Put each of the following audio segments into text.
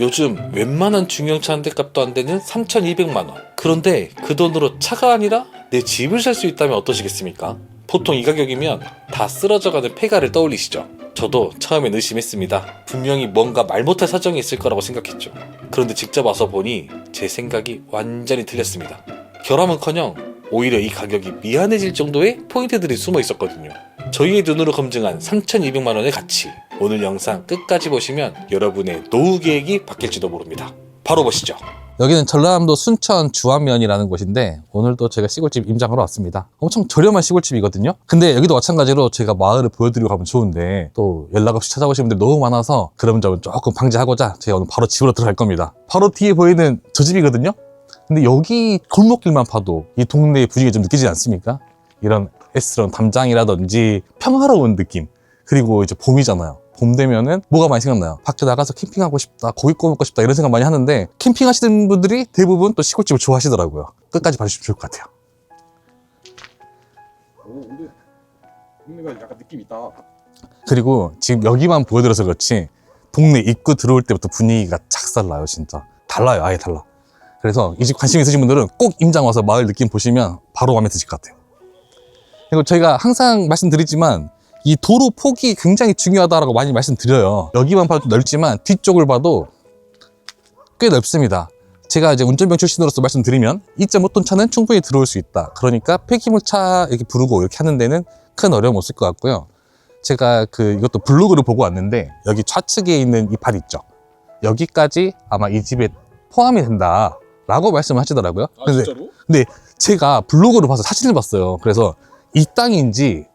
요즘 웬만한 중형차 한 대 값도 안 되는 3,200만원. 그런데 그 돈으로 차가 아니라 내 집을 살 수 있다면 어떠시겠습니까? 보통 이 가격이면 다 쓰러져가는 폐가를 떠올리시죠? 저도 처음엔 의심했습니다. 분명히 뭔가 말 못할 사정이 있을 거라고 생각했죠. 그런데 직접 와서 보니 제 생각이 완전히 틀렸습니다. 결함은커녕 오히려 이 가격이 미안해질 정도의 포인트들이 숨어 있었거든요. 저희의 눈으로 검증한 3,200만원의 가치. 오늘 영상 끝까지 보시면 여러분의 노후 계획이 바뀔지도 모릅니다. 바로 보시죠. 여기는 전라남도 순천 주안면이라는 곳인데 오늘도 제가 시골집 임장하러 왔습니다. 엄청 저렴한 시골집이거든요. 근데 여기도 마찬가지로 제가 마을을 보여드리고 가면 좋은데 또 연락 없이 찾아오시는 분들이 너무 많아서 그런 점은 조금 방지하고자 제가 오늘 바로 집으로 들어갈 겁니다. 바로 뒤에 보이는 저 집이거든요. 근데 여기 골목길만 봐도 이 동네의 분위기가 좀 느끼지 않습니까? 이런 애스러운 담장이라든지 평화로운 느낌. 그리고 이제 봄이잖아요. 봄 되면은 뭐가 많이 생각나요? 밖에 나가서 캠핑하고 싶다, 고기 구워 먹고 싶다 이런 생각 많이 하는데 캠핑하시는 분들이 대부분 또 시골집을 좋아하시더라고요. 끝까지 봐주시면 좋을 것 같아요. 오, 근데 동네가 약간 느낌 있다. 그리고 지금 여기만 보여드려서 그렇지 동네 입구 들어올 때부터 분위기가 착살나요. 진짜 달라요. 아예 달라. 그래서 이 집 관심 있으신 분들은 꼭 임장 와서 마을 느낌 보시면 바로 마음에 드실 것 같아요. 그리고 저희가 항상 말씀드리지만 이 도로 폭이 굉장히 중요하다라고 많이 말씀드려요. 여기만 봐도 넓지만 뒤쪽을 봐도 꽤 넓습니다. 제가 이제 운전병 출신으로서 말씀드리면 2.5톤 차는 충분히 들어올 수 있다. 그러니까 폐기물차 이렇게 부르고 이렇게 하는 데는 큰 어려움 없을 것 같고요. 제가 이것도 블로그를 보고 왔는데 여기 좌측에 있는 이 밭 있죠. 여기까지 아마 이 집에 포함이 된다라고 말씀을 하시더라고요. 아, 진짜로? 근데 제가 블로그를 봐서 사진을 봤어요. 그래서 이 땅인지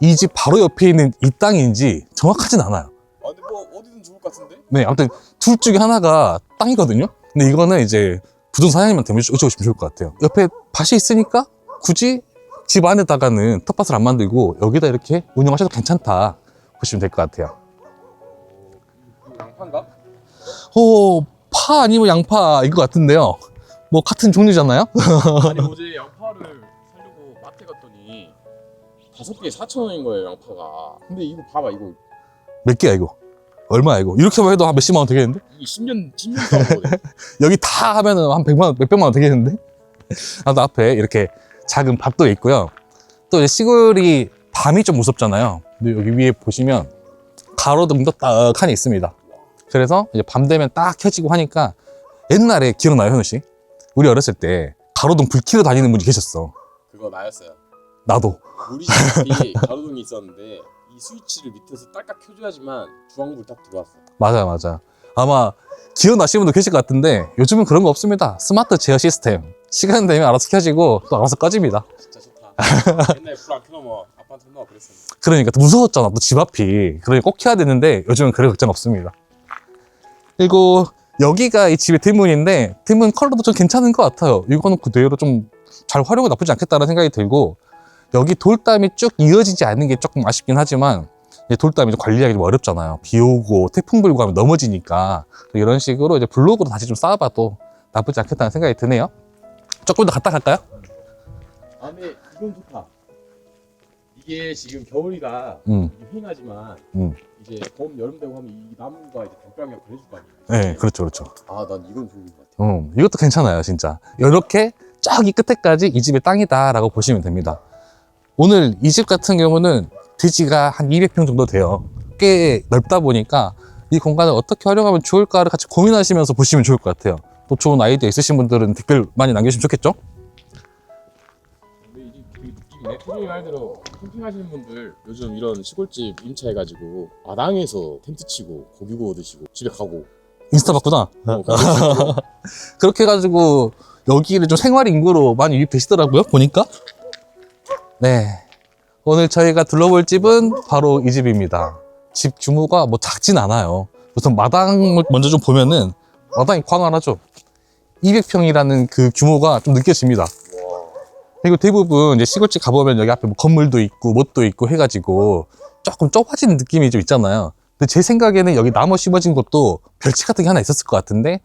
이 집 바로 옆에 있는 이 땅인지 정확하진 않아요. 아, 근데 뭐 어디든 좋을 것 같은데? 네, 아무튼 둘 중에 하나가 땅이거든요. 근데 이거는 이제 부동산 사장님한테 여쭤보시면 좋을 것 같아요. 옆에 밭이 있으니까 굳이 집 안에다가는 텃밭을 안 만들고 여기다 이렇게 운영하셔도 괜찮다 보시면 될 것 같아요. 양파인가? 파 아니면 양파인 것 같은데요. 뭐 같은 종류잖아요. 아니 어제 양파를 사려고 마트 갔더니 5개에 4,000원인 거예요, 양파가. 근데 이거 봐봐, 이거 몇 개야 이거? 얼마야 이거? 이렇게만 해도 한 몇십만 원 되겠는데? 이게 10년 싸운 거거든. 여기 다 하면은 한 100만 원, 몇백만 원 되겠는데? 아, 또 앞에 이렇게 작은 밭도 있고요. 또 이제 시골이 밤이 좀 무섭잖아요. 근데 여기 위에 보시면 가로등도 딱하니 있습니다. 그래서 이제 밤 되면 딱 켜지고 하니까 옛날에 기억나요, 현우 씨? 우리 어렸을 때 가로등 불 켜고 다니는 분이 계셨어. 그거 나였어요. 나도. 우리 집이 가로등이 있었는데 이 스위치를 밑에서 딸깍 켜줘야지만 주황불 딱 들어왔어. 맞아. 아마 기억나시는 분도 계실 것 같은데 요즘은 그런 거 없습니다. 스마트 제어 시스템. 시간 되면 알아서 켜지고 또 알아서 꺼집니다. 진짜 좋다. 옛날에 불 안 켜놓으면 아빠한테 혼나고 그랬었는데. 그러니까 또 무서웠잖아. 또 집 앞이. 그러니까 꼭 켜야 되는데 요즘은 그럴 걱정 없습니다. 그리고 여기가 이 집의 뒷문인데 뒷문 컬러도 좀 괜찮은 것 같아요. 이거는 그대로 좀 잘 활용이 나쁘지 않겠다는 생각이 들고 여기 돌담이 쭉 이어지지 않는 게 조금 아쉽긴 하지만 돌담이 좀 관리하기 좀 어렵잖아요. 비 오고 태풍 불고 하면 넘어지니까 이런 식으로 이제 블록으로 다시 좀 쌓아봐도 나쁘지 않겠다는 생각이 드네요. 조금 더 갔다 갈까요? 아, 근데 이건 좋다. 이게 지금 겨울이라 음. 이게 휑하지만 이제 봄, 여름 되고 하면 이 나무가 이제 담벼락이 그래줄 거 아니에요. 네, 그렇죠. 아, 난 이건 좋은 것 같아. 이것도 괜찮아요, 진짜. 이렇게 저기 끝에까지 이 집의 땅이다라고 보시면 됩니다. 오늘 이 집 같은 경우는 대지가 한 200평 정도 돼요. 꽤 넓다 보니까 이 공간을 어떻게 활용하면 좋을까를 같이 고민하시면서 보시면 좋을 것 같아요. 또 좋은 아이디어 있으신 분들은 댓글 많이 남겨주시면 좋겠죠? 근데 이게 되게 느낌이네. 태준이 말대로 캠핑하시는 분들 요즘 이런 시골집 임차해가지고 마당에서 텐트 치고 고기 구워 드시고 집에 가고 인스타 봤구나. 그거 그렇게 해가지고 여기를 좀 생활 인구로 많이 유입되시더라고요, 보니까. 네. 오늘 저희가 둘러볼 집은 바로 이 집입니다. 집 규모가 뭐 작진 않아요. 우선 마당을 먼저 좀 보면은 마당이 광활하죠. 200평이라는 그 규모가 좀 느껴집니다. 그리고 대부분 이제 시골집 가보면 여기 앞에 뭐 건물도 있고 못도 있고 해가지고 조금 좁아지는 느낌이 좀 있잖아요. 근데 제 생각에는 여기 나무 심어진 것도 별채 같은 게 하나 있었을 것 같은데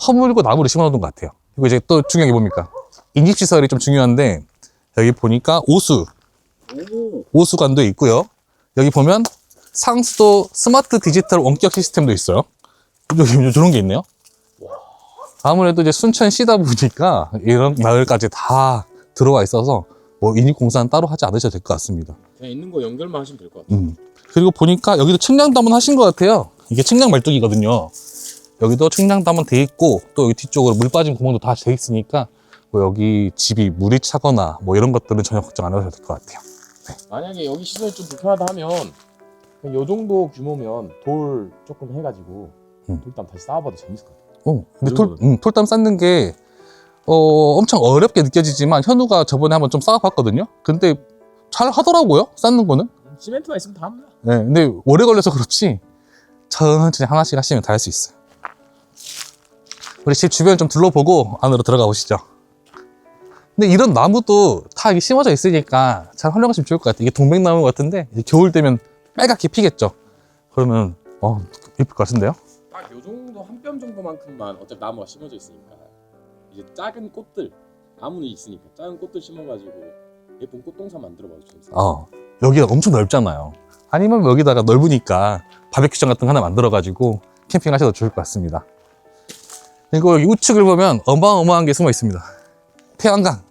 허물고 나무를 심어놓은 것 같아요. 그리고 이제 또 중요한 게 뭡니까? 인입시설이 좀 중요한데 여기 보니까 오수관도 있고요. 여기 보면 상수도 스마트 디지털 원격 시스템도 있어요. 여기 이런 게 있네요. 아무래도 이제 순천시다 보니까 이런 마을까지 다 들어와 있어서 뭐 인입공사는 따로 하지 않으셔도 될 것 같습니다. 그냥 있는 거 연결만 하시면 될 것 같아요. 그리고 보니까 여기도 측량도 한번 하신 것 같아요. 이게 측량 말뚝이거든요. 여기도 측량도 한번 돼 있고 또 여기 뒤쪽으로 물 빠진 구멍도 다 돼 있으니까 뭐 여기 집이 물이 차거나 뭐 이런 것들은 전혀 걱정 안 하셔도 될 것 같아요. 만약에 여기 시설이 좀 불편하다 하면 그냥 요 정도 규모면 돌 조금 해가지고 돌담 다시 쌓아봐도 재밌을 것 같아요. 근데 돌담 쌓는 게 엄청 어렵게 느껴지지만 현우가 저번에 한번 좀 쌓아봤거든요. 근데 잘 하더라고요. 쌓는 거는. 시멘트만 있으면 다 합니다. 네, 근데 오래 걸려서 그렇지 천천히 하나씩 하시면 다 할 수 있어요. 우리 집 주변 좀 둘러보고 안으로 들어가 보시죠. 근데 이런 나무도 다 이게 심어져 있으니까 잘 활용하시면 좋을 것 같아요. 이게 동백나무 같은데 이제 겨울 되면 빨갛게 피겠죠. 그러면 예쁠 것 같은데요? 딱 요 정도 한 뼘 정도만큼만 어차피 나무가 심어져 있으니까 이제 작은 꽃들 나무는 있으니까 작은 꽃들 심어가지고 예쁜 꽃동산 만들어봐도 재밌어요. 여기가 엄청 넓잖아요. 아니면 여기다가 넓으니까 바베큐장 같은 거 하나 만들어가지고 캠핑 하셔도 좋을 것 같습니다. 그리고 여기 우측을 보면 어마어마한 게 숨어 있습니다. 태양광.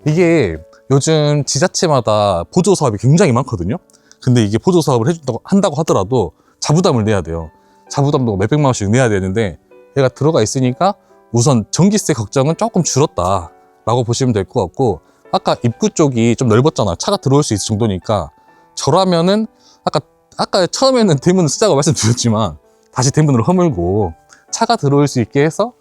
이게 요즘 지자체마다 보조 사업이 굉장히 많거든요. 근데 이게 보조 사업을 한다고 하더라도 자부담을 내야 돼요. 자부담도 몇백만 원씩 내야 되는데 얘가 들어가 있으니까 우선 전기세 걱정은 조금 줄었다 라고 보시면 될 것 같고, 아까 입구 쪽이 좀 넓었잖아. 차가 들어올 수 있을 정도니까 저라면은 아까 처음에는 대문을 쓰자고 말씀드렸지만 다시 대문으로 허물고 차가 들어올 수 있게 해서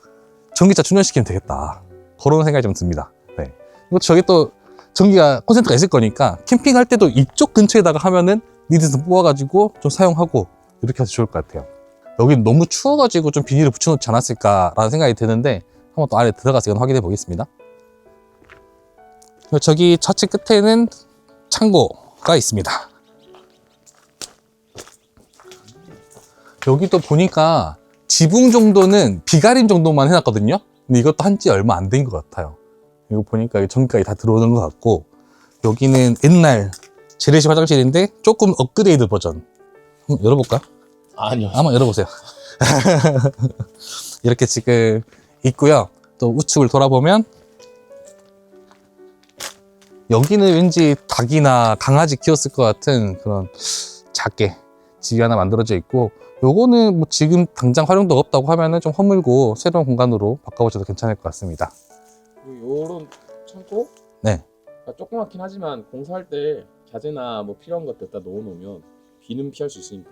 전기차 충전시키면 되겠다, 그런 생각이 좀 듭니다. 네. 그리고 저기 또 전기가 콘센트가 있을 거니까 캠핑할 때도 이쪽 근처에다가 하면은 니드선 뽑아가지고 좀 사용하고 이렇게 해서 좋을 것 같아요. 여기 너무 추워가지고 좀 비닐을 붙여놓지 않았을까라는 생각이 드는데 한번 또 안에 들어가서 이건 확인해 보겠습니다. 저기 좌측 끝에는 창고가 있습니다. 여기도 보니까 지붕 정도는 비가림 정도만 해놨거든요. 근데 이것도 한지 얼마 안 된 것 같아요. 이거 보니까 전기까지 다 들어오는 것 같고, 여기는 옛날 재래식 화장실인데 조금 업그레이드 버전. 한번 열어볼까요? 아니요. 한번 열어보세요. 이렇게 지금 있고요. 또 우측을 돌아보면 여기는 왠지 닭이나 강아지 키웠을 것 같은 그런 작게 집이 하나 만들어져 있고, 요거는 뭐 지금 당장 활용도 없다고 하면은 좀 허물고 새로운 공간으로 바꿔보셔도 괜찮을 것 같습니다. 그리고 요런 창고? 네. 그러니까 조그맣긴 하지만 공사할 때 자재나 뭐 필요한 것들 다 넣어놓으면 비는 피할 수 있으니까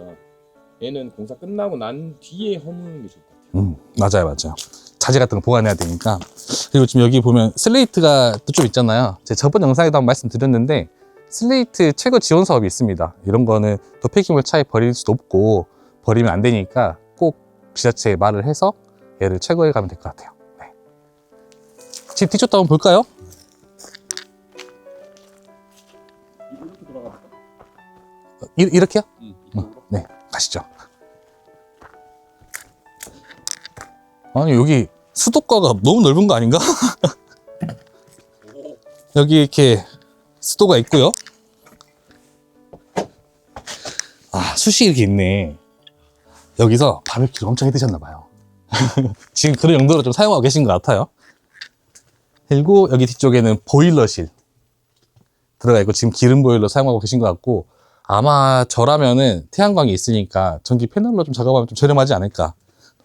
얘는 공사 끝나고 난 뒤에 허무는 게 좋을 것 같아요. 맞아요. 자재 같은 거 보관해야 되니까. 그리고 지금 여기 보면 슬레이트가 또 좀 있잖아요. 제가 저번 영상에도 한번 말씀드렸는데 슬레이트 채거 지원 사업이 있습니다. 이런 거는 또 폐기물 차에 버릴 수도 없고 버리면 안 되니까 꼭 지자체에 말을 해서 얘를 채거해 가면 될 것 같아요. 네. 집 뒤쪽도 한번 볼까요? 이렇게 돌아가볼까? 이렇게요? 이쪽으로. 네, 가시죠. 아니, 여기 수도가가 너무 넓은 거 아닌가? 여기 이렇게 수도가 있고요. 숯이 이렇게 있네. 여기서 바베큐를 엄청 해 드셨나봐요. 지금 그런 용도로 좀 사용하고 계신 것 같아요. 그리고 여기 뒤쪽에는 보일러실 들어가 있고, 지금 기름 보일러 사용하고 계신 것 같고, 아마 저라면은 태양광이 있으니까 전기 패널로 좀 작업하면 좀 저렴하지 않을까,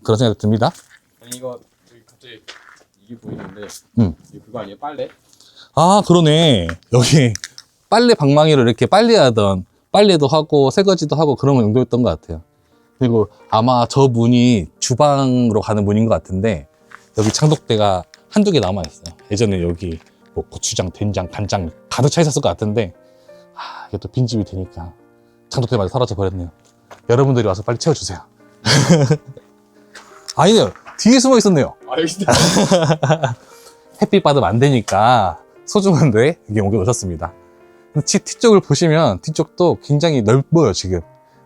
그런 생각이 듭니다. 아니 이거 저기 갑자기 이게 보이는데 이게 그거 아니에요? 빨래? 그러네. 여기 빨래 방망이로 이렇게 빨래하던, 빨래도 하고 설거지도 하고 그런 용도였던 것 같아요. 그리고 아마 저 문이 주방으로 가는 문인 것 같은데 여기 창독대가 한두 개 남아있어요. 예전에 여기 뭐 고추장, 된장, 간장 가득 차 있었을 것 같은데 이게 또 빈집이 되니까 창독대마저 사라져 버렸네요. 여러분들이 와서 빨리 채워주세요. 아니네요. 뒤에 숨어 있었네요. 여기 있다. 햇빛 받으면 안 되니까 소중한데 여기 옮겨놓으셨습니다. 뒤쪽을 보시면 뒤쪽도 굉장히 넓어요, 지금.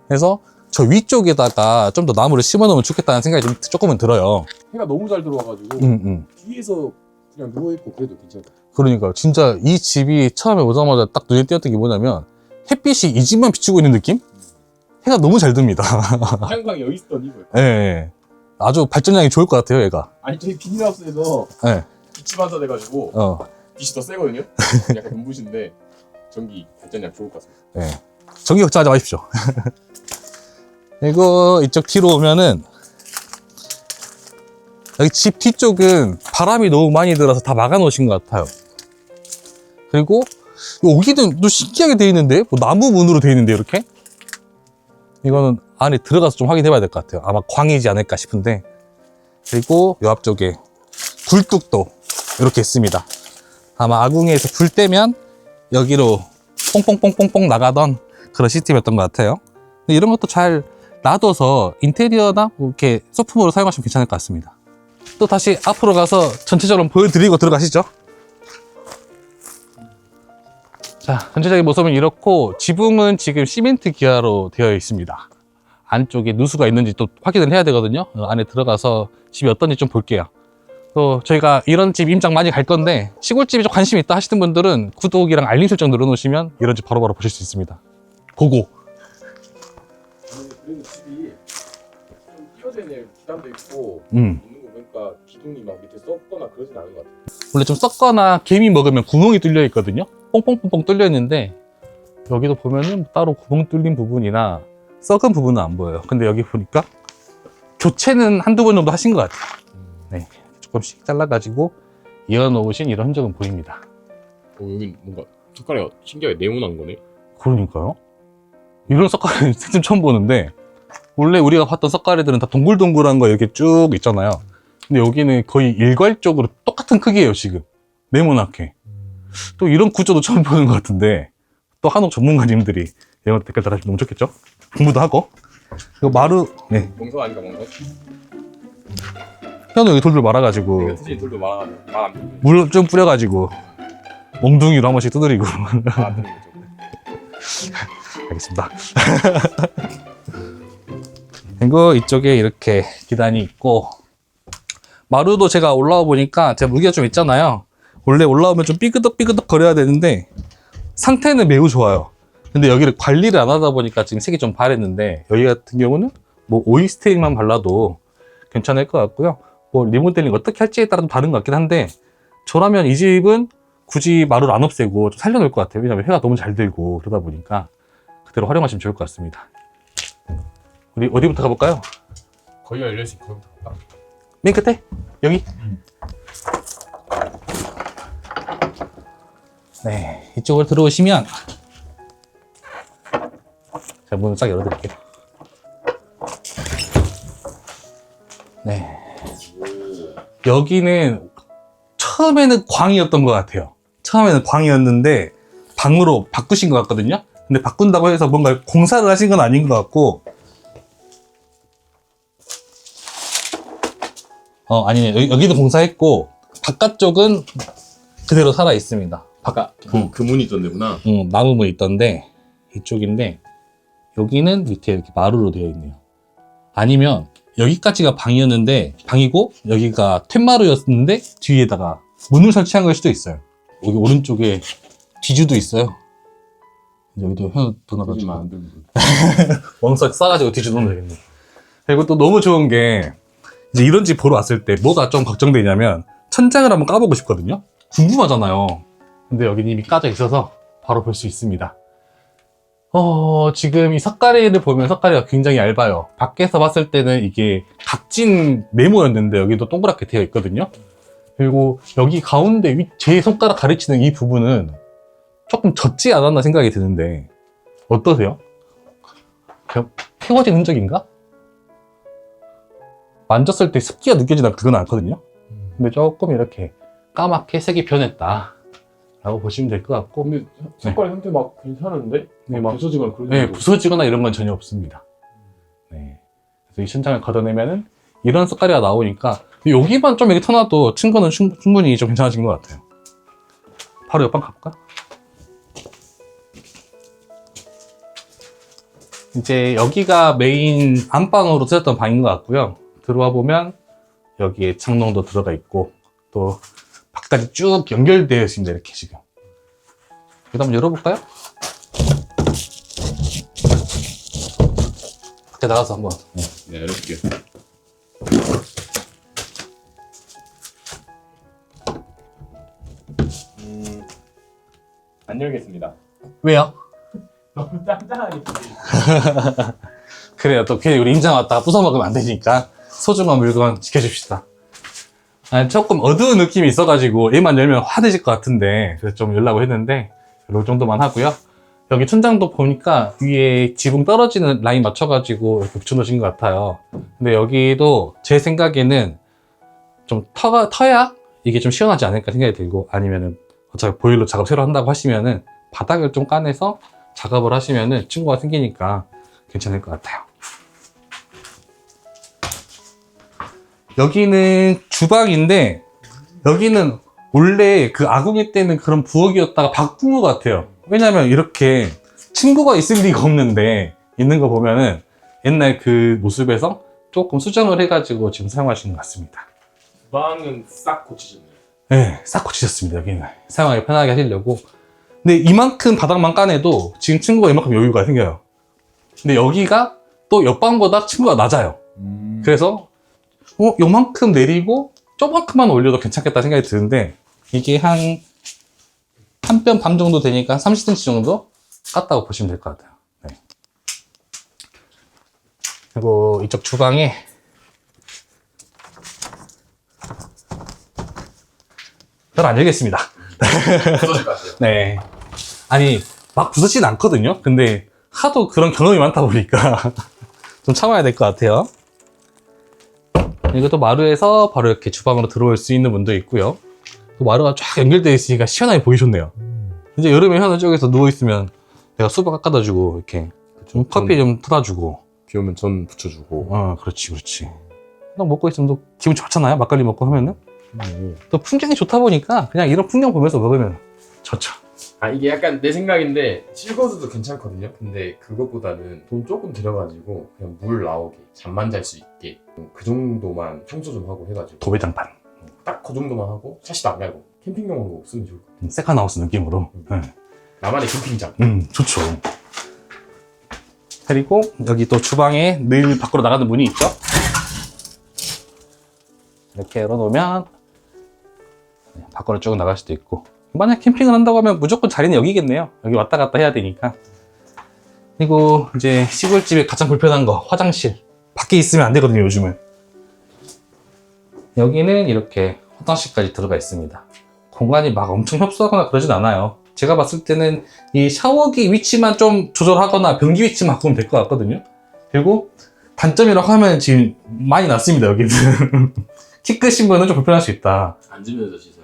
그래서 저 위쪽에다가 좀 더 나무를 심어놓으면 좋겠다는 생각이 조금은 들어요. 해가 너무 잘 들어와가지고 뒤에서 그냥 누워있고 그래도 괜찮아요. 그러니까 진짜 이 집이 처음에 오자마자 딱 눈에 띄었던 게 뭐냐면 햇빛이 이 집만 비추고 있는 느낌? 해가 너무 잘 듭니다. 태양광이 여기 있던 이거예요. 예. 아주 발전량이 좋을 것 같아요, 얘가. 아니 저희 비닐하우스에서 네. 빛이 반사돼가지고 어. 빛이 더 세거든요. 약간 눈부신데 전기 발전량 좋을 것 같습니다. 네. 전기 걱정하지 마십시오. 그리고 이쪽 뒤로 오면은 여기 집 뒤쪽은 바람이 너무 많이 들어서 다 막아 놓으신 것 같아요. 그리고 여기는 또 신기하게 되어 있는데 뭐 나무 문으로 되어 있는데 이렇게 이거는 안에 들어가서 좀 확인해 봐야 될 것 같아요. 아마 광이지 않을까 싶은데. 그리고 요 앞쪽에 굴뚝도 이렇게 있습니다. 아마 아궁이에서 불 떼면 여기로 뽕뽕뽕뽕뽕 나가던 그런 시스템이었던 것 같아요. 근데 이런 것도 잘 놔둬서 인테리어나 뭐 이렇게 소품으로 사용하시면 괜찮을 것 같습니다. 또 다시 앞으로 가서 전체적으로 보여드리고 들어가시죠. 자, 전체적인 모습은 이렇고 지붕은 지금 시멘트 기아로 되어 있습니다. 안쪽에 누수가 있는지 또 확인을 해야 되거든요. 안에 들어가서 집이 어떤지 좀 볼게요. 또 저희가 이런 집 임장 많이 갈 건데 시골집에 좀 관심 있다 하시는 분들은 구독이랑 알림 설정 눌러놓으시면 이런 집 바로바로 보실 수 있습니다. 고고. 그리고 집이 좀 띄어져 있는 기단도 있고 음. 있는 거 보니까 기둥이 막 밑에 썩거나 그러진 않은 것 같아요. 원래 좀 썩거나 개미 먹으면 구멍이 뚫려 있거든요. 뽕뽕뽕뽕 뚫려 있는데 여기도 보면은 따로 구멍 뚫린 부분이나 썩은 부분은 안 보여요. 근데 여기 보니까 교체는 한두 번 정도 하신 것 같아요. 네, 조금씩 잘라가지고 이어놓으신 이런 흔적은 보입니다. 여긴 뭔가 색깔이 신기하게 네모난 거네. 그러니까요. 이런 석가래는 생전 처음 보는데 원래 우리가 봤던 석가래들은 다 동글동글한 거 이렇게 쭉 있잖아요. 근데 여기는 거의 일괄적으로 똑같은 크기예요. 지금 네모나게. 또 이런 구조도 처음 보는 것 같은데 또 한옥 전문가님들이 이런 댓글 달아주면 너무 좋겠죠? 공부도 하고. 이거 마루, 네. 멍석 아닌가 멍석? 현우 여기 돌돌 말아가지고 내가 트진 돌도 말아가지고 말안 듣는 물 좀 뿌려가지고 몽둥이로 한 번씩 두드리고. 거안 듣는 거죠. 알겠습니다. 그리고 이쪽에 이렇게 계단이 있고 마루도 제가 올라와 보니까 제가 무게가 좀 있잖아요. 원래 올라오면 좀 삐그덕삐그덕 거려야 되는데 상태는 매우 좋아요. 근데 여기를 관리를 안 하다 보니까 지금 색이 좀 바랬는데 여기 같은 경우는 뭐 오일스테이크만 발라도 괜찮을 것 같고요. 뭐 리모델링 어떻게 할지에 따라 좀 다른 것 같긴 한데 저라면 이 집은 굳이 마루를 안 없애고 좀 살려놓을 것 같아요. 왜냐면 해가 너무 잘 들고 그러다 보니까 그대로 활용하시면 좋을 것 같습니다. 우리 어디부터 가볼까요? 거기가 열려있으니 거기부터 갈까? 맨 끝에? 여기? 네, 이쪽으로 들어오시면 제가 문을 싹 열어드릴게요. 네, 여기는 처음에는 광이었던 것 같아요. 처음에는 광이었는데 방으로 바꾸신 것 같거든요. 근데 바꾼다고 해서 뭔가 공사를 하신 건 아닌 것 같고 아니네. 여기도 공사했고 바깥쪽은 그대로 살아 있습니다. 아까 그 문이 있던 데구나. 나무문 있던데 이쪽인데 여기는 밑에 이렇게 마루로 되어 있네요. 아니면 여기까지가 방이었는데 방이고 여기가 툇마루였는데 뒤에다가 문을 설치한 걸 수도 있어요. 여기 오른쪽에 뒤주도 있어요. 여기도 현우 도나가지고 안 들고. 멍석 싸가지고 뒤주 넣으면 되겠네. 그리고 또 너무 좋은 게 이제 이런 집 보러 왔을 때 뭐가 좀 걱정되냐면 천장을 한번 까보고 싶거든요. 궁금하잖아요. 근데 여기 이미 까져 있어서 바로 볼 수 있습니다. 지금 이 석가래를 보면 석가래가 굉장히 얇아요. 밖에서 봤을 때는 이게 각진 네모였는데 여기도 동그랗게 되어 있거든요. 그리고 여기 가운데 제 손가락 가리치는 이 부분은 조금 젖지 않았나 생각이 드는데 어떠세요? 그냥 태워진 흔적인가? 만졌을 때 습기가 느껴지나 그건 않거든요. 근데 조금 이렇게 까맣게 색이 변했다 라고 보시면 될 것 같고 근데 색깔 상태 막 괜찮은데? 네, 막 부서지거나 그러지 네, 않고. 부서지거나 이런 건 전혀 없습니다. 네. 그래서 이 천장을 걷어내면은 이런 색깔이 나오니까 여기만 좀 이렇게 터놔도 층고는 충분히 좀 괜찮아진 것 같아요. 바로 옆방 가볼까? 이제 여기가 메인 안방으로 쓰였던 방인 것 같고요. 들어와 보면 여기에 창문도 들어가 있고 또 밖까지 쭉 연결되어 있습니다. 이렇게 지금. 여기다 한번 열어볼까요? 밖에 나가서 한번. 네, 열어줄게요. 안 열겠습니다. 왜요? 너무 짱짱하게 보이네. 그래요. 또 괜히 우리 임장 왔다가 부숴먹으면 안 되니까 소중한 물건 지켜줍시다. 아, 조금 어두운 느낌이 있어가지고 얘만 열면 화내질 것 같은데 그래서 좀 열라고 했는데 이 정도만 하고요. 여기 천장도 보니까 위에 지붕 떨어지는 라인 맞춰가지고 이렇게 붙여놓으신 것 같아요. 근데 여기도 제 생각에는 좀 터야 이게 좀 시원하지 않을까 생각이 들고, 아니면은 어차피 보일러 작업 새로 한다고 하시면은 바닥을 좀 까내서 작업을 하시면은 층고가 생기니까 괜찮을 것 같아요. 여기는 주방인데 여기는 원래 그 아궁이 때는 그런 부엌이었다가 바꾼 것 같아요. 왜냐면 이렇게 층고가 있을 리가 없는데 있는 거 보면은 옛날 그 모습에서 조금 수정을 해가지고 지금 사용하시는 것 같습니다. 주방은 싹 고치셨네요. 네, 싹 고치셨습니다. 여기는 사용하기 편하게 하시려고. 근데 이만큼 바닥만 까내도 지금 층고가 이만큼 여유가 생겨요. 근데 여기가 또 옆방보다 층고가 낮아요. 그래서 요만큼 내리고 조만큼만 올려도 괜찮겠다 생각이 드는데, 이게 한 뼘 반 정도 되니까 30cm 정도 깠다고 보시면 될 것 같아요. 네. 그리고 이쪽 주방에 별 안 열겠습니다. 부서질 것 같아요. 네. 아니, 막 부서지진 않거든요. 근데 하도 그런 경험이 많다 보니까 좀 참아야 될 것 같아요. 이것도 마루에서 바로 이렇게 주방으로 들어올 수 있는 문도 있고요. 또 마루가 쫙 연결되어 있으니까 시원하게 보이셨네요. 이제 여름에 현우 쪽에서 누워있으면 내가 수박 깎아다 주고, 이렇게 좀 커피 좀 타다 주고. 비 오면 전 붙여주고. 그렇지, 그렇지. 딱 먹고 있으면 또 기분 좋잖아요. 막걸리 먹고 하면은. 또 풍경이 좋다 보니까 그냥 이런 풍경 보면서 먹으면 좋죠. 아, 이게 약간 내 생각인데 실거주도 괜찮거든요. 근데 그것보다는 돈 조금 들여가지고 그냥 물 나오게 잠만 잘 수 있게 그 정도만 청소 좀 하고 해가지고 도배장판. 딱 그 정도만 하고 샤시도 안 갈고 캠핑용으로 쓰면 좋을 것 같아요. 세카나우스 느낌으로. 네. 나만의 캠핑장. 좋죠. 그리고 여기 또 주방에 늘 밖으로 나가는 문이 있죠. 이렇게 열어놓으면 밖으로 쭉 나갈 수도 있고, 만약 캠핑을 한다고 하면 무조건 자리는 여기겠네요. 여기 왔다 갔다 해야 되니까. 그리고 이제 시골집에 가장 불편한 거, 화장실. 밖에 있으면 안 되거든요, 요즘은. 여기는 이렇게 화장실까지 들어가 있습니다. 공간이 막 엄청 협소하거나 그러진 않아요. 제가 봤을 때는 이 샤워기 위치만 좀 조절하거나 변기 위치만 바꾸면 될 것 같거든요. 그리고 단점이라고 하면 지금 많이 났습니다, 여기는. 키 크신 분은 좀 불편할 수 있다. 앉으면서 씻어요.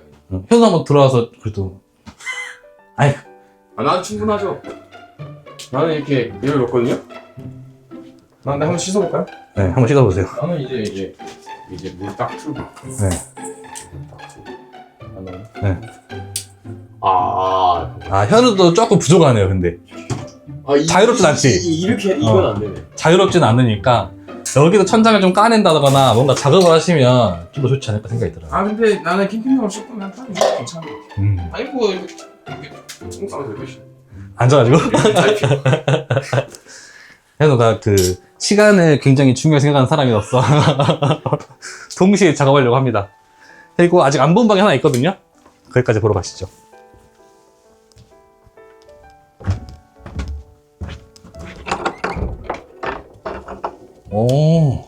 현우 한번 들어와서 그래도 아이, 나는 충분하죠. 나는 이렇게 내려놓거든요. 나는 한번 씻어볼까요? 네, 한번 씻어보세요. 나는 이제 물 딱 틀고. 네. 나는. 네. 아, 현우도 조금 부족하네요, 근데. 자유롭진 않지? 이렇게 이건 안 되네. 자유롭진 않으니까 여기도 천장을 좀 까낸다거나 뭔가 작업을 하시면 좀 더 좋지 않을까 생각이 들어요. 아, 근데 나는 캠핑용으로 씻고 난 딱 이거 괜찮아. 아니 뭐 이렇게 똥싸면 될 것이. 앉아가지고. 현우가 그 시간을 굉장히 중요하게 생각하는 사람이었어. 동시에 작업하려고 합니다. 그리고 아직 안 본 방이 하나 있거든요. 거기까지 보러 가시죠. 오.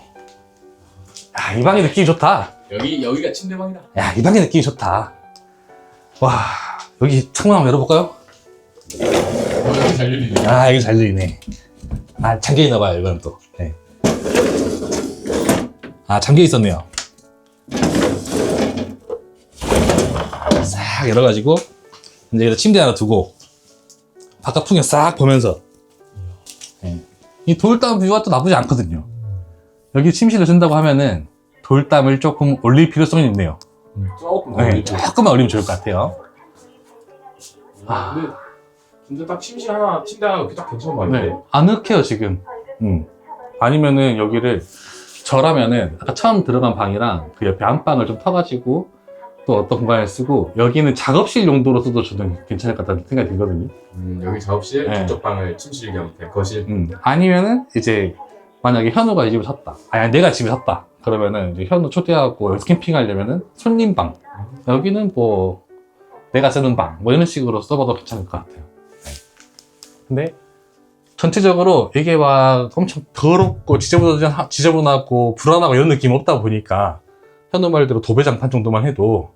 야, 이 방의 느낌이 좋다. 여기가 침대방이다. 야, 이 방의 느낌이 좋다. 와, 여기 창문 한번 열어볼까요? 여기 잘 열리네. 아, 이거 잘 들리네. 아, 잠겨있나봐요, 이거는 또. 네. 아, 잠겨있었네요. 싹 열어가지고, 이제 여기다 침대 하나 두고, 바깥 풍경 싹 보면서. 네. 이 돌담 뷰가 또 나쁘지 않거든요. 여기 침실을 쓴다고 하면은, 돌담을 조금 올릴 필요성이 있네요. 조금 네, 조금만 올리면 좋을 것 같아요. 근데 진짜 딱 침대 하나 놓기 딱 괜찮은 거 같은데. 네, 아늑해요, 지금. 아니면은 여기를 저라면은 아까 처음 들어간 방이랑 그 옆에 안방을 좀 터가지고 또 어떤 공간을 쓰고, 여기는 작업실 용도로 써도 저는 괜찮을 것 같다는 생각이 들거든요. 여기 작업실, 네. 저쪽 방을 침실 겸 거실. 아니면은 이제 만약에 현우가 이 집을 샀다. 아니, 내가 집을 샀다. 그러면은 이제 현우 초대하고 여기서 캠핑하려면은 손님방. 여기는 뭐 내가 쓰는 방 뭐 이런 식으로 써봐도 괜찮을 것 같아요. 네. 근데 전체적으로 이게 막 엄청 더럽고 지저분하고 불안하고 이런 느낌이 없다 보니까 현우 말대로 도배장판 정도만 해도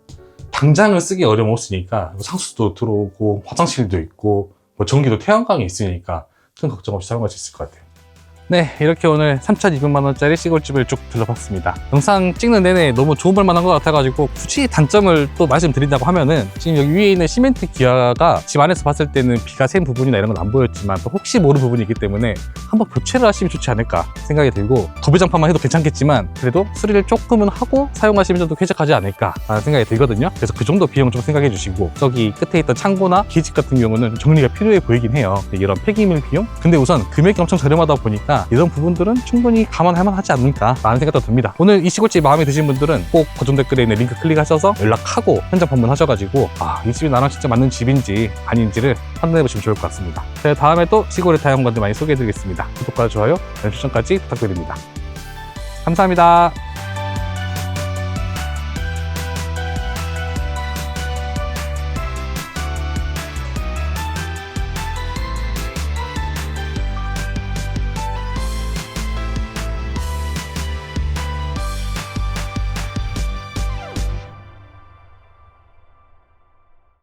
당장은 쓰기 어려움 없으니까 상수도 들어오고 화장실도 있고 뭐 전기도 태양광이 있으니까 큰 걱정 없이 사용할 수 있을 것 같아요. 네, 이렇게 오늘 3,200만원짜리 시골집을 쭉 둘러봤습니다. 영상 찍는 내내 너무 좋은 볼만한 것 같아가지고 굳이 단점을 또 말씀드린다고 하면은 지금 여기 위에 있는 시멘트 기와가 집 안에서 봤을 때는 비가 샌 부분이나 이런 건 안 보였지만 또 혹시 모르는 부분이 있기 때문에 한번 교체를 하시면 좋지 않을까 생각이 들고, 도배장판만 해도 괜찮겠지만 그래도 수리를 조금은 하고 사용하시면 좀 더 쾌적하지 않을까 라는 생각이 들거든요. 그래서 그 정도 비용 좀 생각해 주시고, 저기 끝에 있던 창고나 기집 같은 경우는 좀 정리가 필요해 보이긴 해요. 이런 폐기물 비용? 근데 우선 금액이 엄청 저렴하다 보니까 이런 부분들은 충분히 감안할 만하지 않을까 라는 생각도 듭니다. 오늘 이 시골집 마음에 드신 분들은 꼭 고정 댓글에 있는 링크 클릭하셔서 연락하고 현장 방문하셔가지고 이 집이 나랑 진짜 맞는 집인지 아닌지를 판단해보시면 좋을 것 같습니다. 제가 다음에 또 시골의 다양한 것들 많이 소개해드리겠습니다. 구독과 좋아요, 알림 설정까지 부탁드립니다. 감사합니다.